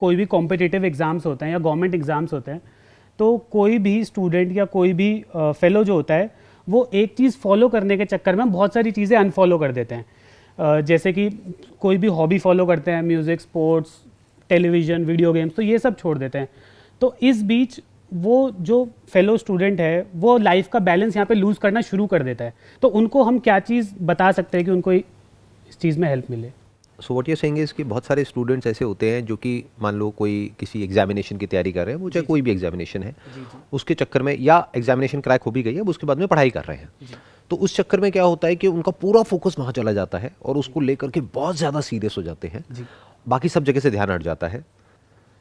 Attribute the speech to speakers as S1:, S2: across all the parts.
S1: कोई भी competitive exams होते हैं या गवर्नमेंट एग्ज़ाम्स होते हैं, तो कोई भी स्टूडेंट या कोई भी फेलो जो होता है वो एक चीज़ फॉलो करने के चक्कर में बहुत सारी चीज़ें अनफॉलो कर देते हैं। जैसे कि कोई भी हॉबी फॉलो करते हैं, music, sports, television, video games, तो ये सब छोड़ देते हैं। तो इस बीच वो जो फेलो स्टूडेंट है वो लाइफ का बैलेंस यहाँ पे लूज़ करना शुरू कर देता है। तो उनको हम क्या चीज़ बता सकते हैं कि उनको इस चीज़ में हेल्प मिले?
S2: So what you saying is कि बहुत सारे स्टूडेंट्स ऐसे होते हैं जो कि मान लो कोई किसी एग्जामिनेशन की तैयारी कर रहे हैं, वो चाहे कोई भी एग्जामिनेशन है, उसके चक्कर में या एग्जामिनेशन क्रैक हो भी गई है, अब उसके बाद में पढ़ाई कर रहे हैं, तो उस चक्कर में क्या होता है कि उनका पूरा फोकस वहाँ चला जाता है और उसको लेकर के बहुत ज़्यादा सीरियस हो जाते हैं, बाकी सब जगह से ध्यान हट जाता है।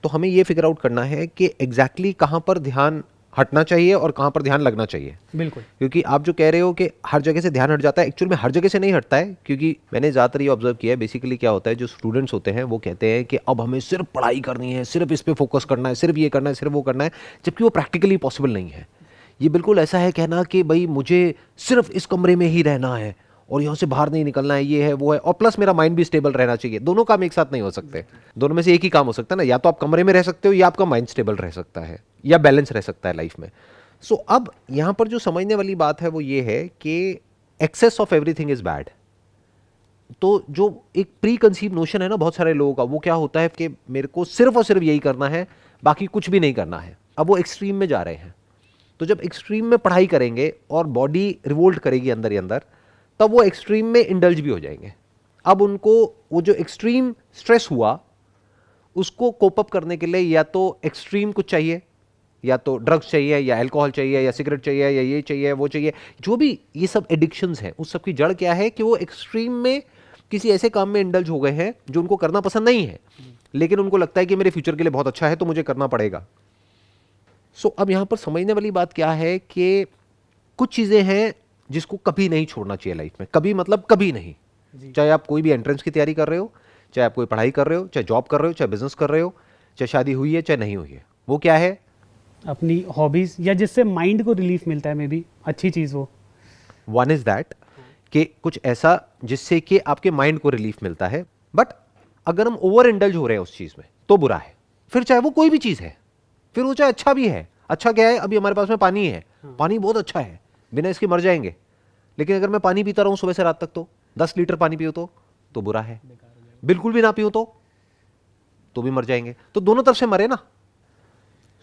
S2: तो हमें ये फिगर आउट करना है कि एग्जैक्टली कहाँ पर ध्यान हटना चाहिए और कहाँ पर ध्यान लगना चाहिए।
S1: बिल्कुल,
S2: क्योंकि आप जो कह रहे हो कि हर जगह से ध्यान हट जाता है, एक्चुअल में हर जगह से नहीं हटता है, क्योंकि मैंने ज़्यादातर ये ऑब्जर्व किया है, बेसिकली क्या होता है, जो स्टूडेंट्स होते हैं वो कहते हैं कि अब हमें सिर्फ पढ़ाई करनी है, सिर्फ इस पे फोकस करना है, सिर्फ ये करना है, सिर्फ वो करना है, जबकि वो प्रैक्टिकली पॉसिबल नहीं है। ये बिल्कुल ऐसा है कहना कि भाई मुझे सिर्फ इस कमरे में ही रहना है और यहाँ से बाहर नहीं निकलना है, ये है वो है, और प्लस मेरा माइंड भी स्टेबल रहना चाहिए। दोनों काम एक साथ नहीं हो सकते, दोनों में से एक ही काम हो सकता है ना, या तो आप कमरे में रह सकते हो या आपका माइंड स्टेबल रह सकता है या बैलेंस रह सकता है लाइफ में। सो अब यहाँ पर जो समझने वाली बात है वो ये है कि excess of everything is bad. तो जो एक प्री कंसीव नोशन है ना बहुत सारे लोगों का, वो क्या होता है कि मेरे को सिर्फ और सिर्फ यही करना है, बाकी कुछ भी नहीं करना है। अब वो एक्सट्रीम में जा रहे हैं, तो जब एक्सट्रीम में पढ़ाई करेंगे और बॉडी रिवोल्ट करेगी अंदर ही अंदर, तब वो एक्सट्रीम में इंडल्ज भी हो जाएंगे। अब उनको वो जो एक्सट्रीम स्ट्रेस हुआ उसको कोप अप करने के लिए या तो एक्सट्रीम कुछ चाहिए, या तो ड्रग्स चाहिए या अल्कोहल चाहिए या सिगरेट चाहिए या ये चाहिए वो चाहिए, जो भी ये सब एडिक्शंस हैं, उस सब की जड़ क्या है कि वो एक्सट्रीम में किसी ऐसे काम में इंडल्ज हो गए हैं जो उनको करना पसंद नहीं है, लेकिन उनको लगता है कि मेरे फ्यूचर के लिए बहुत अच्छा है तो मुझे करना पड़ेगा। सो अब यहां पर समझने वाली बात क्या है कि कुछ चीजें हैं जिसको कभी नहीं छोड़ना चाहिए लाइफ में, कभी मतलब कभी नहीं। चाहे आप कोई भी एंट्रेंस की तैयारी कर रहे हो, चाहे आप कोई पढ़ाई कर रहे हो, चाहे जॉब कर रहे हो, चाहे बिजनेस कर रहे हो, चाहे शादी हुई है चाहे नहीं हुई है, वो क्या है,
S1: अपनी हॉबीज या जिससे माइंड को रिलीफ मिलता है, मे बी अच्छी चीज़ वो।
S2: वन इज दैट कि कुछ ऐसा जिससे कि आपके माइंड को रिलीफ मिलता है। बट अगर हम ओवर इंडल्ज हो रहे हैं उस चीज में तो बुरा है, फिर चाहे वो कोई भी चीज है, फिर वो चाहे अच्छा भी है। अच्छा क्या है, अभी हमारे पास में पानी है, पानी बहुत अच्छा है, बिना इसके मर जाएंगे, लेकिन अगर मैं पानी पीता रहूं सुबह से रात तक तो 10 लीटर पानी पियो तो बुरा है, बिल्कुल भी ना पियो तो भी मर जाएंगे, तो दोनों तरफ से मरे ना।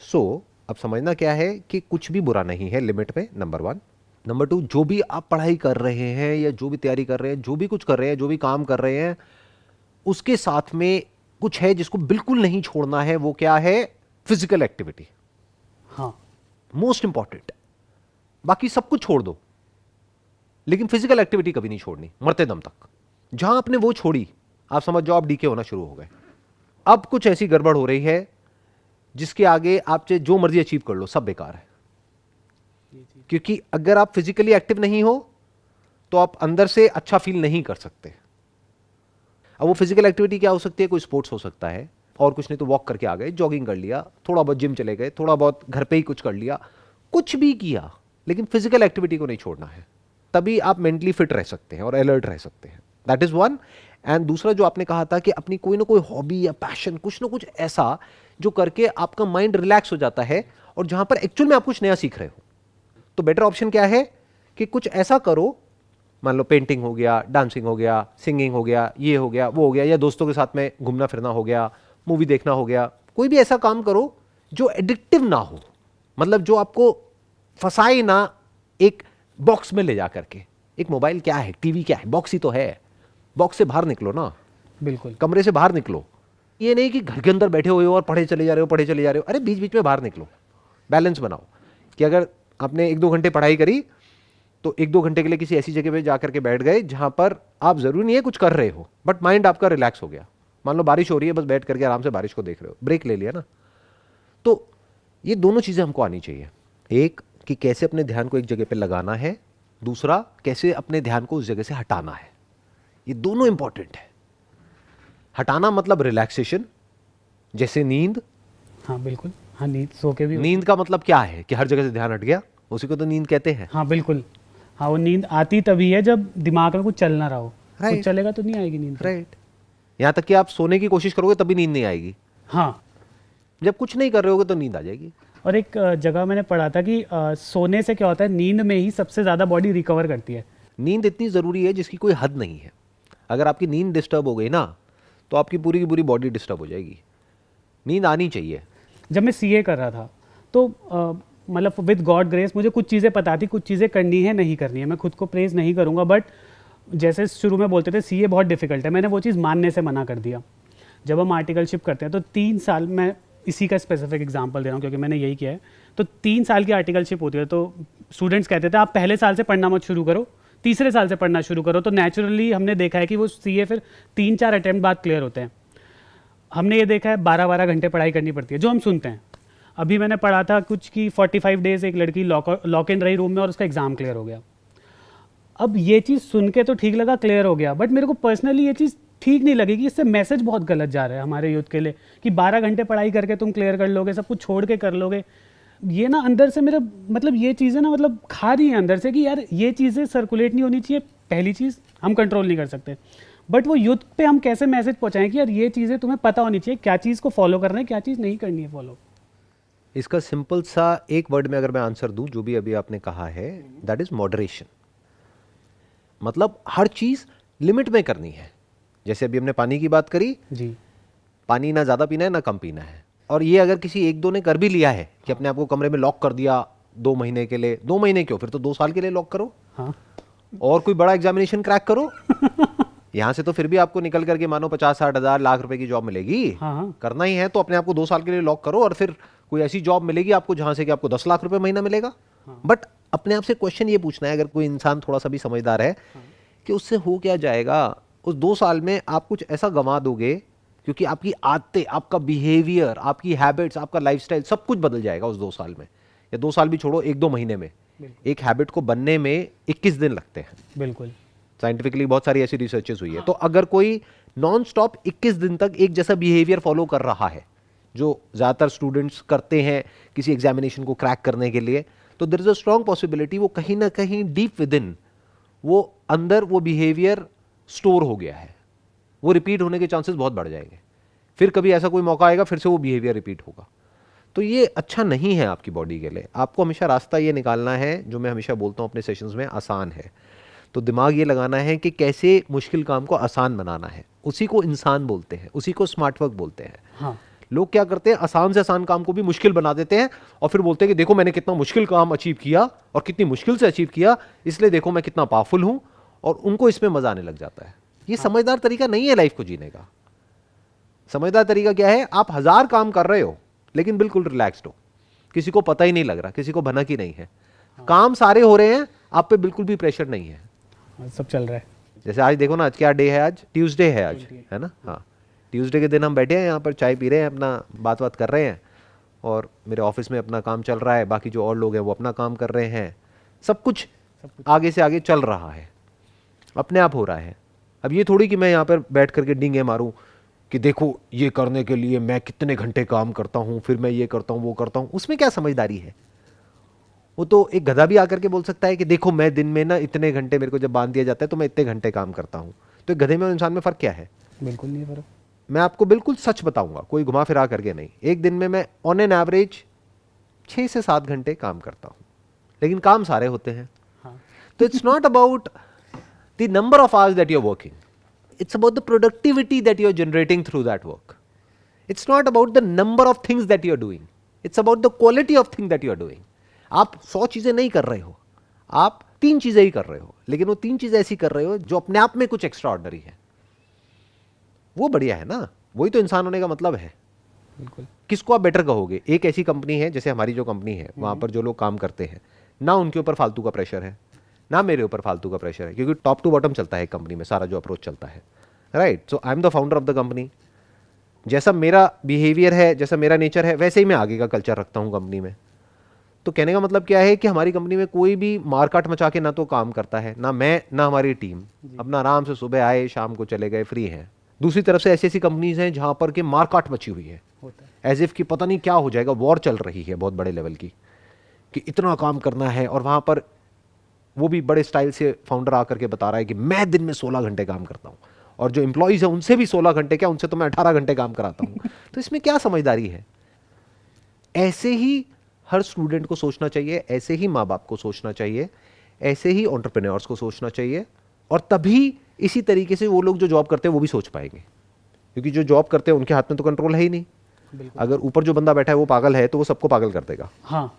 S2: सो अब समझना क्या है कि कुछ भी बुरा नहीं है लिमिट में, नंबर 1। नंबर 2, जो भी आप पढ़ाई कर रहे हैं या जो भी तैयारी कर रहे हैं, जो भी कुछ कर रहे हैं, जो भी काम कर रहे हैं, उसके साथ में कुछ है जिसको बिल्कुल नहीं छोड़ना है, वो क्या है, फिजिकल एक्टिविटी।
S1: हाँ,
S2: मोस्ट इंपॉर्टेंट। बाकी सब कुछ छोड़ दो, लेकिन फिजिकल एक्टिविटी कभी नहीं छोड़नी मरते दम तक। जहां आपने वो छोड़ी, आप समझ जाओ आप डीके होना शुरू हो गए। अब कुछ ऐसी गड़बड़ हो रही है जिसके आगे आप चाहे जो मर्जी अचीव कर लो, सब बेकार है। क्योंकि अगर आप फिजिकली एक्टिव नहीं हो तो आप अंदर से अच्छा फील नहीं कर सकते। अब वो फिजिकल एक्टिविटी क्या हो सकती है, कोई स्पोर्ट्स हो सकता है, और कुछ नहीं तो वॉक करके आ गए, जॉगिंग कर लिया, थोड़ा बहुत जिम चले गए, थोड़ा बहुत घर पे ही कुछ कर लिया, कुछ भी किया, लेकिन फिजिकल एक्टिविटी को नहीं छोड़ना है। तभी आप मेंटली फिट रह सकते हैं और अलर्ट रह सकते हैं। That is one. एंड दूसरा जो आपने कहा था कि अपनी कोई ना कोई हॉबी या पैशन, कुछ ना कुछ ऐसा जो करके आपका माइंड रिलैक्स हो जाता है और जहां पर एक्चुअल में आप कुछ नया सीख रहे हो, तो बेटर ऑप्शन क्या है कि कुछ ऐसा करो, मान लो पेंटिंग हो गया, डांसिंग हो गया, सिंगिंग हो गया, ये हो गया, वो हो गया, या दोस्तों के साथ में घूमना फिरना हो गया, मूवी देखना हो गया, कोई भी ऐसा काम करो जो एडिक्टिव ना हो, मतलब जो आपको फंसाए ना एक बॉक्स में ले जा करके। एक मोबाइल क्या है, टीवी क्या है, बॉक्स ही तो है। बॉक्स से बाहर निकलो ना,
S1: बिल्कुल,
S2: कमरे से बाहर निकलो। ये नहीं कि घर के अंदर बैठे हुए हो और पढ़े चले जा रहे हो, पढ़े चले जा रहे हो। अरे बीच बीच में बाहर निकलो, बैलेंस बनाओ कि अगर आपने 1-2 घंटे पढ़ाई करी तो 1-2 घंटे के लिए किसी ऐसी जगह पे जाकर के बैठ गए जहां पर आप जरूरी नहीं है कुछ कर रहे हो, बट माइंड आपका रिलैक्स हो गया। मान लो बारिश हो रही है, बस बैठ करके आराम से बारिश को देख रहे हो, ब्रेक ले लिया ना। तो ये दोनों चीजें हमको आनी चाहिए, एक कि कैसे अपने ध्यान को एक जगह पे लगाना है, दूसरा कैसे अपने ध्यान को उस जगह से हटाना है। ये दोनों इंपॉर्टेंट है। हटाना मतलब रिलैक्सेशन, जैसे नींद।
S1: हाँ बिल्कुल, हाँ नींद सो के भी
S2: नींद का मतलब क्या है कि हर जगह से ध्यान हट गया, उसी को तो नींद कहते हैं।
S1: हाँ बिल्कुल, हाँ वो नींद आती तभी है जब दिमाग में कुछ चल ना रहा हो।
S2: Right.
S1: कुछ चलेगा तो नहीं आएगी नींद।
S2: राइट। यहां तक कि आप सोने की कोशिश करोगे तभी नींद नहीं आएगी।
S1: हाँ
S2: जब कुछ नहीं कर रहे होगे तो नींद आ जाएगी।
S1: और एक जगह मैंने पढ़ा था कि सोने से क्या होता है, नींद में ही सबसे ज़्यादा बॉडी रिकवर करती है।
S2: नींद इतनी ज़रूरी है जिसकी कोई हद नहीं है। अगर आपकी नींद डिस्टर्ब हो गई ना तो आपकी पूरी की पूरी बॉडी डिस्टर्ब हो जाएगी। नींद आनी चाहिए।
S1: जब मैं सीए कर रहा था तो मतलब विद गॉड ग्रेस मुझे कुछ चीज़ें पता थी, कुछ चीज़ें करनी है नहीं करनी है। मैं खुद को प्रेज नहीं करूँगा, बट जैसे शुरू में बोलते थे सीए बहुत डिफिकल्ट है, मैंने वो चीज़ मानने से मना कर दिया। जब हम आर्टिकलशिप करते हैं तो 3 साल, मैं इसी का स्पेसिफिक एग्जांपल दे रहा हूँ क्योंकि मैंने यही किया है, तो 3 साल की आर्टिकलशिप होती है। तो स्टूडेंट्स कहते थे आप पहले साल से पढ़ना मत शुरू करो, तीसरे साल से पढ़ना शुरू करो। तो नेचुरली हमने देखा है कि वो सीए फिर 3-4 अटैम्प्ट बाद क्लियर होते हैं। हमने ये देखा है 12-12 घंटे पढ़ाई करनी पड़ती है, जो हम सुनते हैं। अभी मैंने पढ़ा था कुछ कि 45 डेज एक लड़की लॉक इन रही रूम में और उसका एग्ज़ाम क्लियर हो गया। अब ये चीज़ सुन के तो ठीक लगा, क्लियर हो गया, बट मेरे को पर्सनली ये चीज़ ठीक नहीं लगी कि इससे मैसेज बहुत गलत जा रहा है हमारे यूथ के लिए कि 12 घंटे पढ़ाई करके तुम क्लियर कर लोगे, सब कुछ छोड़ के कर लोगे। ये ना अंदर से मेरा मतलब ये चीज़ें ना मतलब खा रही हैं अंदर से कि यार ये चीज़ें सर्कुलेट नहीं होनी चाहिए। पहली चीज़ हम कंट्रोल नहीं कर सकते, बट वो यूथ पे हम कैसे मैसेज पहुँचाएं कि यार ये चीज़ें तुम्हें पता होनी चाहिए, क्या चीज़ को फॉलो करना है, क्या चीज़ नहीं करनी है फॉलो।
S2: इसका सिंपल सा एक वर्ड में अगर मैं आंसर दूं जो भी अभी आपने कहा है, दैट इज मॉडरेशन। मतलब हर चीज लिमिट में करनी है। जैसे अभी हमने पानी की बात करी
S1: जी,
S2: पानी ना ज़्यादा पीना है ना कम पीना है। और ये अगर किसी 1-2 ने कर भी लिया है कि अपने आप को कमरे में लॉक कर दिया 2 महीने के लिए, 2 महीने क्यों, फिर तो 2 साल के लिए लॉक करो।
S1: हाँ
S2: और कोई बड़ा एग्जामिनेशन क्रैक करो। यहाँ से तो फिर भी आपको निकल करके मानो 50-60 हज़ार लाख रुपए की जॉब मिलेगी।
S1: हाँ हाँ
S2: करना ही है तो अपने आप को 2 साल के लिए लॉक करो और फिर कोई ऐसी जॉब मिलेगी आपको जहां से कि आपको 10 लाख रुपए महीना मिलेगा। बट अपने आप से क्वेश्चन ये पूछना है, अगर कोई इंसान थोड़ा सा भी समझदार है, कि उससे हो क्या जाएगा। उस 2 साल में आप कुछ ऐसा गंवा दोगे क्योंकि आपकी आदतें, आपका बिहेवियर, आपकी हैबिट्स, आपका लाइफस्टाइल सब कुछ बदल जाएगा उस 2 साल में। या 2 साल भी छोड़ो, 1-2 महीने में। एक हैबिट को बनने में 21 दिन लगते हैं।
S1: बिल्कुल।
S2: साइंटिफिकली बहुत सारी ऐसी रिसर्चेस हुई है। तो अगर कोई नॉन स्टॉप 21 दिन तक एक जैसा बिहेवियर फॉलो कर रहा है, जो ज़्यादातर स्टूडेंट्स करते हैं किसी एग्जामिनेशन को क्रैक करने के लिए, तो there is a strong possibility वो कहीं ना कहीं डीप विद इन वो अंदर वो बिहेवियर स्टोर हो गया है। वो रिपीट होने के चांसेस बहुत बढ़ जाएंगे। फिर कभी ऐसा कोई मौका आएगा, फिर से वो बिहेवियर रिपीट होगा। तो ये अच्छा नहीं है आपकी बॉडी के लिए। आपको हमेशा रास्ता ये निकालना है, जो मैं हमेशा बोलता हूँ अपने सेशंस में, आसान है। तो दिमाग ये लगाना है कि कैसे मुश्किल काम को आसान बनाना है। उसी को इंसान बोलते हैं, उसी को स्मार्ट वर्क बोलते हैं।
S1: हाँ
S2: लोग क्या करते हैं, आसान से आसान काम को भी मुश्किल बना देते हैं और फिर बोलते हैं कि देखो मैंने कितना मुश्किल काम अचीव किया और कितनी मुश्किल से अचीव किया, इसलिए देखो मैं कितना पावरफुल हूं, और उनको इसमें मजा आने लग जाता है। ये समझदार तरीका नहीं है लाइफ को जीने का। समझदार तरीका क्या है, आप 1000 काम कर रहे हो लेकिन बिल्कुल रिलैक्स्ड हो, किसी को पता ही नहीं लग रहा, किसी को भनक ही नहीं है। काम सारे हो रहे हैं, आप पे बिल्कुल भी प्रेशर नहीं है,
S1: सब चल रहा है।
S2: जैसे आज देखो ना, आज क्या डे है, आज ट्यूसडे है आज, है ना। हाँ, ट्यूसडे के दिन हम बैठे हैं यहाँ पर, चाय पी रहे हैं, अपना बात कर रहे हैं, और मेरे ऑफिस में अपना काम चल रहा है, बाकी जो और लोग हैं वो अपना काम कर रहे हैं। सब कुछ आगे से आगे चल रहा है, अपने आप हो रहा है। अब ये थोड़ी कि मैं यहाँ पर बैठ करके डींगे मारूं कि देखो ये करने के लिए मैं कितने घंटे काम करता हूँ, फिर मैं ये करता हूँ वो करता हूँ। उसमें क्या समझदारी है। वो तो एक गधा भी आकर के बोल सकता है कि देखो मैं दिन में ना इतने घंटे, मेरे को जब बांध दिया जाता है तो मैं इतने घंटे काम करता हूँ। तो एक गधे में और इंसान में फ़र्क क्या है?
S1: बिल्कुल नहीं फर्क।
S2: मैं आपको बिल्कुल सच बताऊंगा, कोई घुमा फिरा करके नहीं। एक दिन में मैं ऑन एन एवरेज 6 से 7 घंटे काम करता हूँ, लेकिन काम सारे होते हैं।
S1: हाँ
S2: तो it's not about the number of hours that you are working, it's about the productivity that you're generating through that work. It's not about the number of things that you're doing. It's about the quality of thing that you're doing. आप 100 चीजें नहीं कर रहे हो, आप 3 चीजें ही कर रहे हो, लेकिन वो 3 चीजें ऐसी कर रहे हो जो अपने आप में कुछ एक्स्ट्रा ऑर्डिनरी है। वो बढ़िया है ना, वही तो इंसान होने का मतलब है।
S1: बिल्कुल।
S2: किसको आप बेटर कहोगे? एक ऐसी कंपनी है, जैसे हमारी जो कंपनी है, वहां पर जो लोग काम करते हैं ना, उनके ऊपर फालतू का प्रेशर है, ना मेरे ऊपर फालतू का प्रेशर है, क्योंकि टॉप टू बॉटम चलता है कंपनी में सारा जो अप्रोच चलता है, right. So I am the founder of the company. जैसा मेरा बिहेवियर है, जैसा मेरा नेचर है, वैसे ही मैं आगे का कल्चर रखता हूँ कंपनी में। तो कहने का मतलब क्या है कि हमारी कंपनी में कोई भी मारकाट मचा के ना तो काम करता है, ना मैं ना हमारी टीम। अपना आराम से सुबह आए शाम को चले गए, फ्री हैं। दूसरी तरफ से ऐसी ऐसी कंपनीज हैं जहाँ पर के मारकाट मची हुई है, एज इफ कि पता नहीं क्या हो जाएगा, वॉर चल रही है बहुत बड़े लेवल की, कि इतना काम करना है। और वहाँ पर वो भी बड़े स्टाइल से फाउंडर आकर के बता रहा है कि मैं दिन में 16 घंटे काम करता हूँ, और जो एम्प्लॉयज़ है उनसे भी 16 घंटे क्या, उनसे तो मैं 18 घंटे काम कराता हूँ। तो इसमें क्या समझदारी है? ऐसे ही हर स्टूडेंट को सोचना चाहिए, ऐसे ही माँ बाप को सोचना चाहिए, ऐसे ही एंटरप्रेन्योर्स को सोचना चाहिए, और तभी इसी तरीके से वो लोग जो जॉब करते हैं वो भी सोच पाएंगे, क्योंकि जो जॉब करते हैं उनके हाथ में तो कंट्रोल है ही नहीं। अगर ऊपर जो बंदा बैठा है वो पागल है तो वो सबको पागल कर देगा।
S1: हाँ,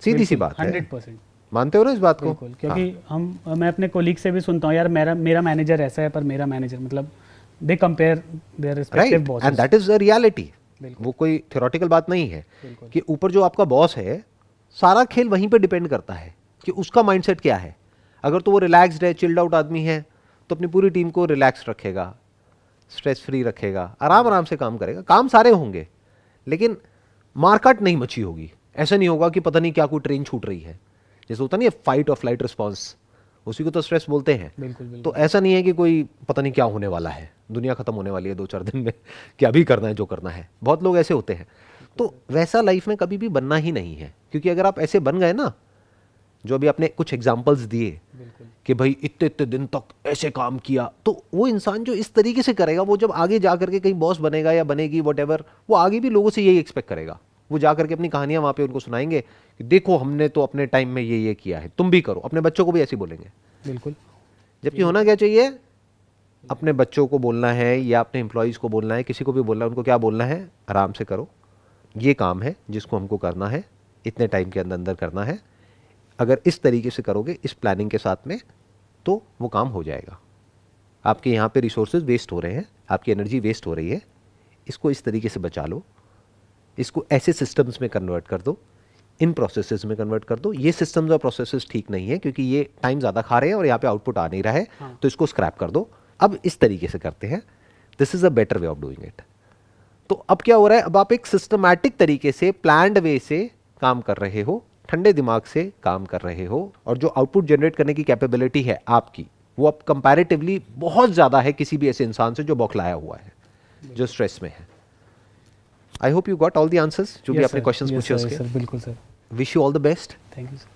S2: सीधी सी बात है।
S1: 100%।
S2: मानते हो ना इस बात को?
S1: बिल्कुल, क्योंकि मैं अपने कोलीग से भी सुनता हूँ, यार मेरा मैनेजर ऐसा है, पर मेरा मैनेजर मतलब they compare their respective
S2: right,
S1: bosses.
S2: And that is a reality. वो कोई थ्योरेटिकल बात नहीं है कि ऊपर जो आपका बॉस है सारा खेल वहीं पे डिपेंड करता है कि उसका माइंडसेट क्या है। अगर तो वो रिलैक्स्ड है, चिल्ड आउट आदमी है, तो अपनी पूरी टीम को रिलैक्स रखेगा, स्ट्रेस फ्री रखेगा, आराम आराम से काम करेगा। काम सारे होंगे लेकिन मारकाट नहीं मची होगी। ऐसा नहीं होगा कि पता नहीं क्या कोई ट्रेन छूट रही है, जैसे होता नहीं है फाइट और फ्लाइट रिस्पॉन्स, उसी को तो स्ट्रेस बोलते हैं।
S1: बिल्कुल।
S2: तो ऐसा नहीं है कि कोई पता नहीं क्या होने वाला है, दुनिया खत्म होने वाली है 2-4 दिन में, क्या भी करना है जो करना है। बहुत लोग ऐसे होते हैं। तो वैसा लाइफ में कभी भी बनना ही नहीं है, क्योंकि अगर आप ऐसे बन गए ना, जो अभी आपने कुछ एग्जाम्पल्स दिए कि भाई इतने इतने दिन तक ऐसे काम किया, तो वो इंसान जो इस तरीके से करेगा, वो जब आगे जा करके कहीं बॉस बनेगा या बनेगी वॉटेवर, वो आगे भी लोगों से यही एक्सपेक्ट करेगा। वो जा करके अपनी कहानियां वहाँ पे उनको सुनाएंगे कि देखो हमने तो अपने टाइम में ये किया है, तुम भी करो। अपने बच्चों को भी ऐसे बोलेंगे।
S1: बिल्कुल।
S2: जबकि होना क्या चाहिए, अपने बच्चों को बोलना है या अपने एम्प्लॉयज़ को बोलना है, किसी को भी बोलना है, उनको क्या बोलना है, आराम से करो, ये काम है जिसको हमको करना है, इतने टाइम के अंदर अंदर करना है। अगर इस तरीके से करोगे, इस प्लानिंग के साथ में, तो वो काम हो जाएगा। आपके यहाँ पे रिसोर्सेज वेस्ट हो रहे हैं, आपकी एनर्जी वेस्ट हो रही है, इसको इस तरीके से बचा लो, इसको ऐसे सिस्टम्स में कन्वर्ट कर दो, इन प्रोसेसेस में कन्वर्ट कर दो। ये सिस्टम्स और प्रोसेसेस ठीक नहीं है क्योंकि ये टाइम ज़्यादा खा रहे हैं और यहाँ पे आउटपुट आ नहीं रहा है, तो इसको स्क्रैप कर दो। अब इस तरीके से करते हैं, this is a better way of doing it. तो अब क्या हो रहा है, अब आप एक सिस्टमैटिक तरीके से, प्लान्ड वे से काम कर रहे हो, ठंडे दिमाग से काम कर रहे हो, और जो आउटपुट जनरेट करने की कैपेबिलिटी है आपकी, वो अब कंपैरेटिवली बहुत ज़्यादा है किसी भी ऐसे इंसान से जो बौखलाया हुआ है, जो स्ट्रेस में है। I hope you got all the answers जो भी आपने क्वेश्चंस पूछे उसके।
S1: बिल्कुल sir.
S2: Wish you all the best.
S1: Thank you sir.